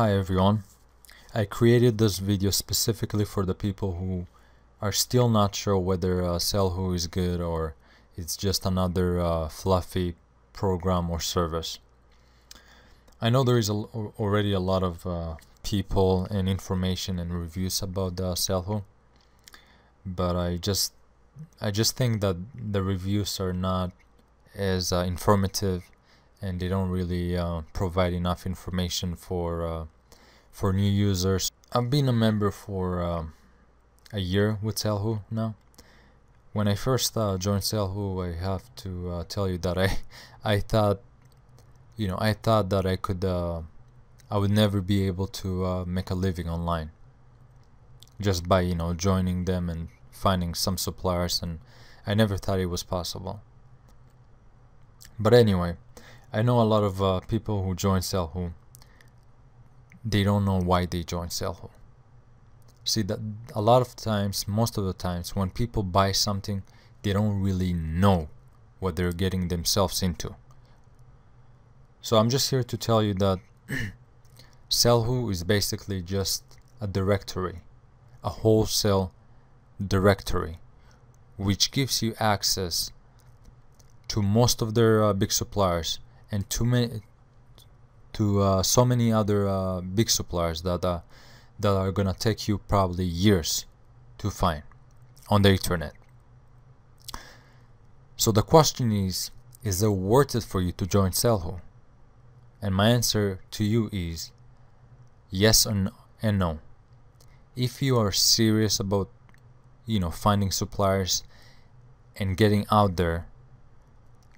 Hi everyone. I created this video specifically for the people who are still not sure whether SaleHoo is good or it's just another fluffy program or service. I know there is already a lot of people and information and reviews about SaleHoo, but I just think that the reviews are not as informative, and they don't really provide enough information for new users. I've been a member for a year with SaleHoo now. When I first joined SaleHoo, I have to tell you that I thought that I would never be able to make a living online just by joining them and finding some suppliers, and I never thought it was possible. But anyway, I know a lot of people who join SaleHoo. They don't know why they join SaleHoo. See, that a lot of times, most of the times, when people buy something, they don't really know what they're getting themselves into. So I'm just here to tell you that SaleHoo is basically just a directory, a wholesale directory, which gives you access to most of their big suppliers and so many other big suppliers that are gonna take you probably years to find on the internet. So the question is it worth it for you to join SaleHoo? And my answer to you is yes and no. If you are serious about finding suppliers and getting out there,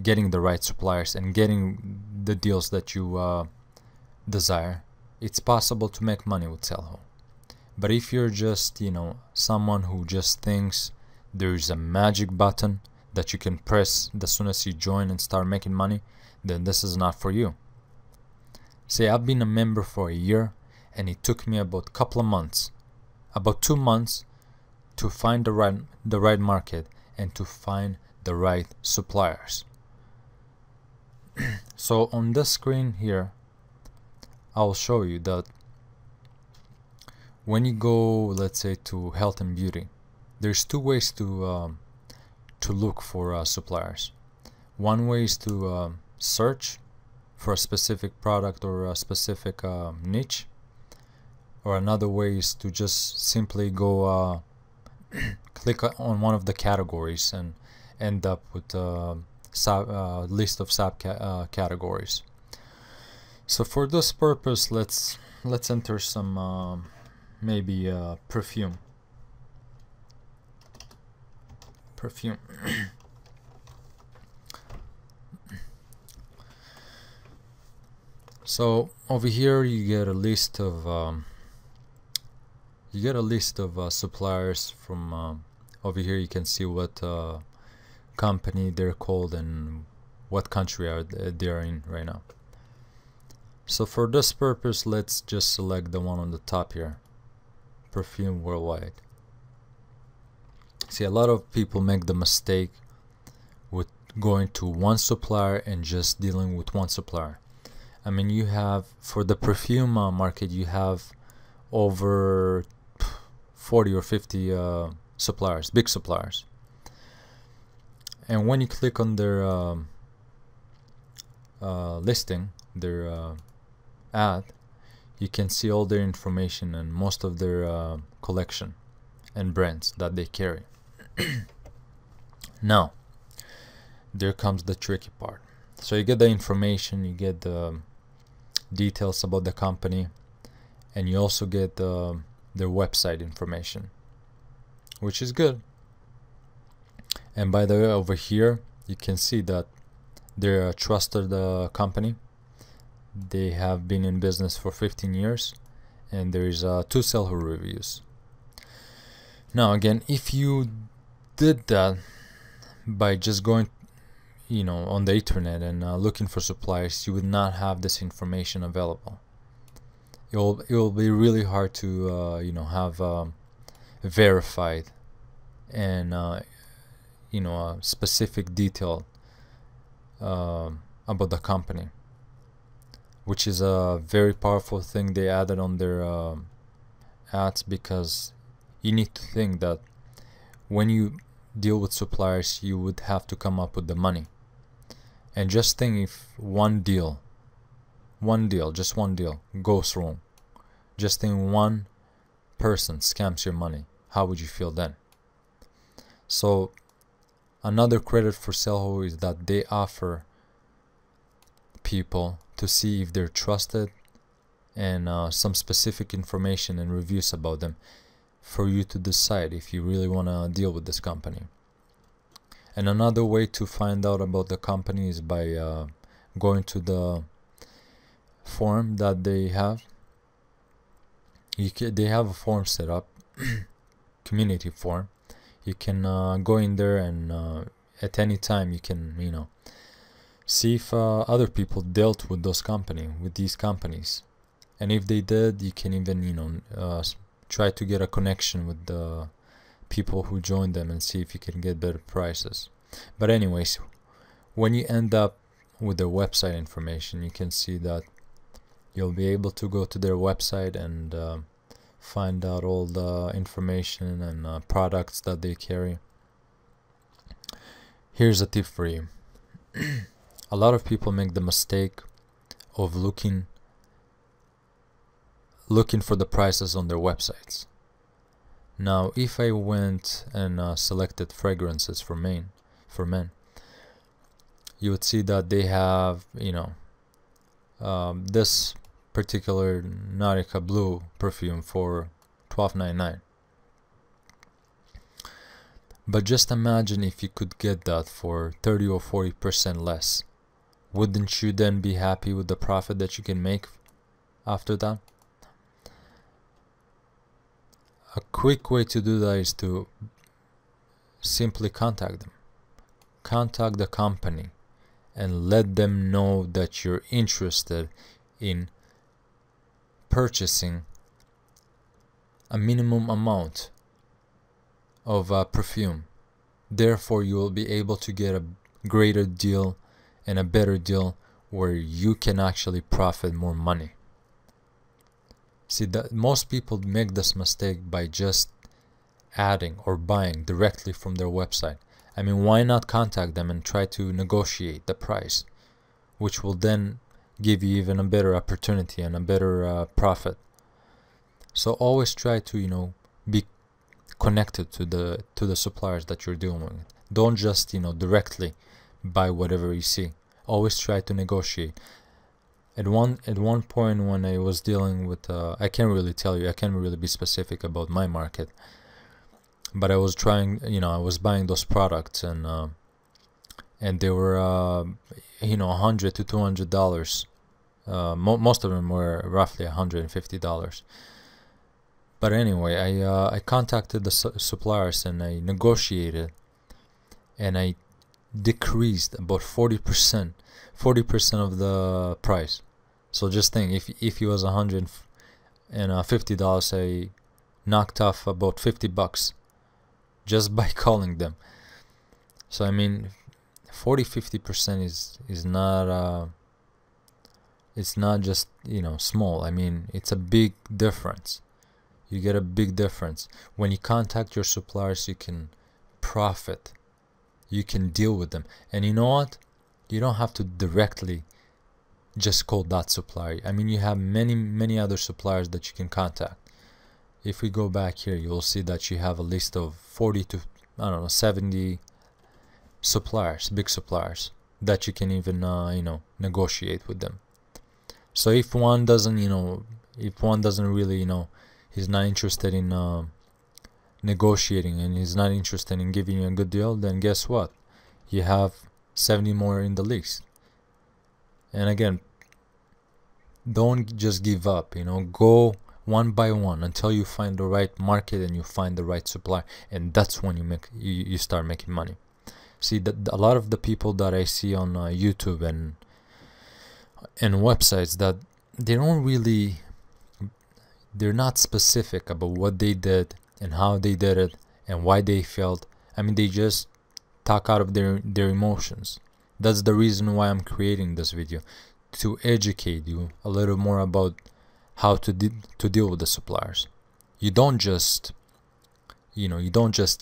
getting the right suppliers and getting the deals that you desire, it's possible to make money with SaleHoo. But if you're just someone who just thinks there's a magic button that you can press as soon as you join and start making money, then this is not for you. See, I've been a member for a year, and it took me about a couple of months, about 2 months, to find the right market and to find the right suppliers. So on this screen here, I'll show you that when you go, let's say, to health and beauty, there's two ways to look for suppliers. One way is to search for a specific product or a specific niche, or another way is to just simply go click on one of the categories and end up with list of categories. So for this purpose, let's enter some maybe perfume. So over here you get a list of suppliers from over here. You can see what company they're called and what country they're in right now. So for this purpose, let's just select the one on the top here, perfume worldwide. See, a lot of people make the mistake with going to one supplier and just dealing with one supplier. I mean, you have, for the perfume market, you have over 40 or 50 suppliers, big suppliers. And when you click on their listing, their ad, you can see all their information and most of their collection and brands that they carry. Now, there comes the tricky part. So you get the information, you get the details about the company, and you also get their website information, which is good. And by the way, over here you can see that they're a trusted company. They have been in business for 15 years, and there is 2 SaleHoo reviews. Now again, if you did that by just going on the internet and looking for suppliers, you would not have this it available. It will be really hard to have verified and a specific detail about the company which is a very powerful thing they added on their ads, because you need to think that when you deal with suppliers, you would have to come up with the money. And just think, if one deal, just one deal goes wrong, just think one person scams your money, how would you feel then? So another credit for SaleHoo is that they offer people to see if they're trusted, and some specific information and reviews about them for you to decide if you really want to deal with this company. And another way to find out about the company is by going to the form that they have. They have a form set up, community form. You can go in there, and at any time you can, see if other people dealt with these companies, and if they did, you can even try to get a connection with the people who joined them and see if you can get better prices. But anyways, when you end up with their website information, you can see that you'll be able to go to their website and find out all the information and products that they carry. Here's a tip for you. A lot of people make the mistake of looking for the prices on their websites. Now, if I went and selected fragrances for men, you would see that they have, this particular Nautica Blue perfume for $12.99. But just imagine if you could get that for 30 or 40% less. Wouldn't you then be happy with the profit that you can make after that? A quick way to do that is to simply contact them. Contact the company and let them know that you're interested in purchasing a minimum amount of perfume. Therefore, you will be able to get a greater deal and a better deal where you can actually profit more money. See, that most people make this mistake by just adding or buying directly from their website. I mean, why not contact them and try to negotiate the price, which will then give you even a better opportunity and a better profit. So always try to be connected to the suppliers that you're dealing with. Don't just directly buy whatever you see. Always try to negotiate. At one point when I was dealing with I can't really tell you, I can't really be specific about my market, but I was trying, I was buying those products, and they were $100 to $200. Most of them were roughly $150. But anyway, I contacted the suppliers and I negotiated, and I decreased about 40% of the price. So just think, if it was $150, I knocked off about $50 just by calling them. So I mean, 40-50% is not it's not just small. I mean, it's a big difference. You get a big difference when you contact your suppliers. You can profit, you can deal with them, and you know what, you don't have to directly just call that supplier. I mean, you have many other suppliers that you can contact. If we go back here, you will see that you have a list of 40 to 70 suppliers, big suppliers, that you can even negotiate with them. So if one doesn't really he's not interested in negotiating, and he's not interested in giving you a good deal, then guess what, you have 70 more in the list. And again, don't just give up, go one by one until you find the right market and you find the right supply, and that's when you start making money. See, that a lot of the people that I see on YouTube and websites, that they're not specific about what they did and how they did it and why they failed. I mean, they just talk out of their emotions. That's the reason why I'm creating this video, to educate you a little more about how to deal with the suppliers. You don't just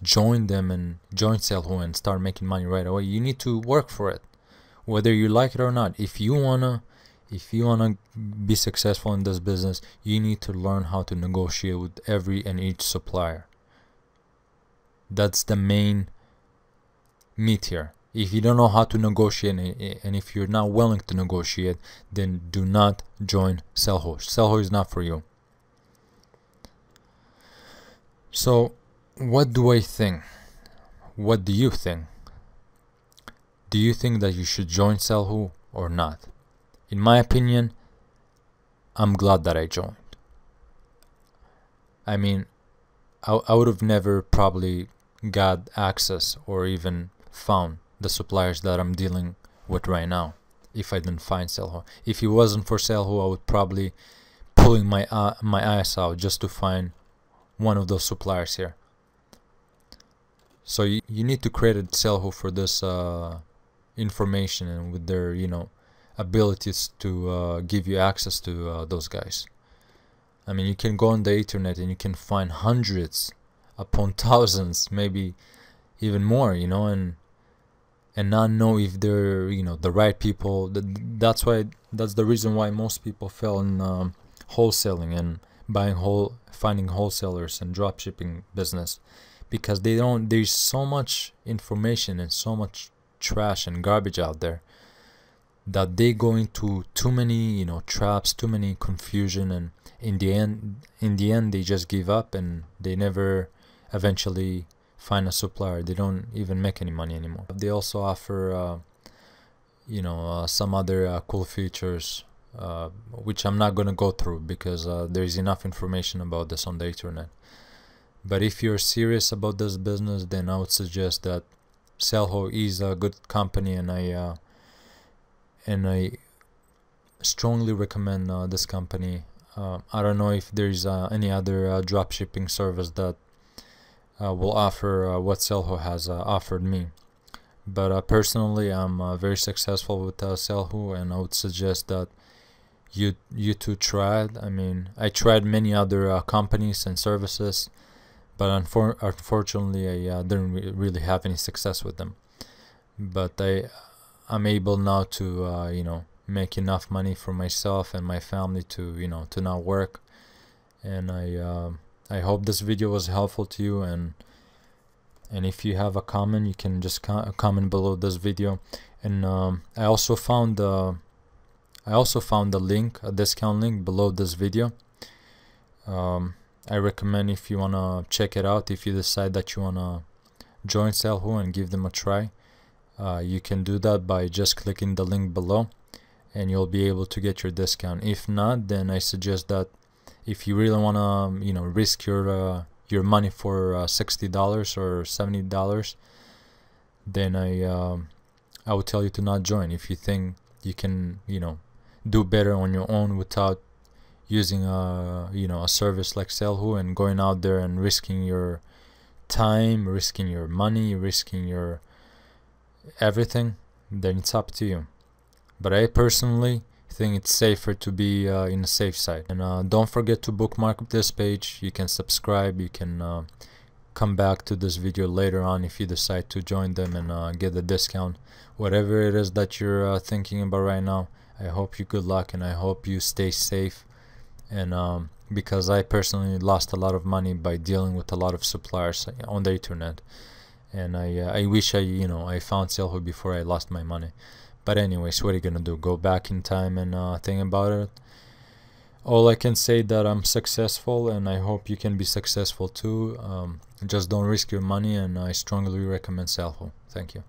join them and join SaleHoo and start making money right away. You need to work for it, whether you like it or not. If you wanna be successful in this business, you need to learn how to negotiate with every and each supplier. That's the main meat here. If you don't know how to negotiate, and if you're not willing to negotiate, then do not join SaleHoo. SaleHoo is not for you. So what do I think? What do you think? Do you think that you should join SaleHoo or not? In my opinion, I'm glad that I joined. I mean, I would have never probably got access or even found the suppliers that I'm dealing with right now if I didn't find SaleHoo. If it wasn't for SaleHoo, I would probably pulling my ass out just to find one of those suppliers here. So you need to credit SaleHoo for this information, and with their abilities to give you access to those guys. I mean, you can go on the internet and you can find hundreds upon thousands, maybe even more, and not know if they're the right people. That's the reason why most people fail in wholesaling and finding wholesalers and dropshipping business, because there's so much information and so much trash and garbage out there that they go into too many traps, too many confusion, and in the end they just give up and they never eventually find a supplier. They don't even make any money anymore. They also offer some other cool features which I'm not gonna go through because there's enough information about this on the internet. But if you're serious about this business, then I would suggest that SaleHoo is a good company, and I strongly recommend this company. I don't know if there's any other dropshipping service that will offer what SaleHoo has offered me, but personally I'm very successful with SaleHoo, and I would suggest that you too try it. I mean, I tried many other companies and services, but unfortunately I didn't really have any success with them. But I'm able now to make enough money for myself and my family to to not work. And I hope this video was helpful to you, and if you have a comment, you can just comment below this video. And I also found a link, a discount link below this video. I recommend, if you wanna check it out, if you decide that you wanna join SaleHoo and give them a try, you can do that by just clicking the link below, and you'll be able to get your discount. If not, then I suggest that if you really wanna risk your money for $60 or $70, then I would tell you to not join. If you think you can do better on your own without using a service like SaleHoo and going out there and risking your time, risking your money, risking your everything, then it's up to you. But I personally think it's safer to be in a safe side. And don't forget to bookmark this page. You can subscribe. You can come back to this video later on if you decide to join them and get the discount. Whatever it is that you're thinking about right now, I hope you good luck, and I hope you stay safe. And because I personally lost a lot of money by dealing with a lot of suppliers on the internet, and I wish I found SaleHoo before I lost my money. But anyways, what are you gonna do? Go back in time and think about it? All I can say that I'm successful, and I hope you can be successful too. Just don't risk your money, and I strongly recommend SaleHoo. Thank you.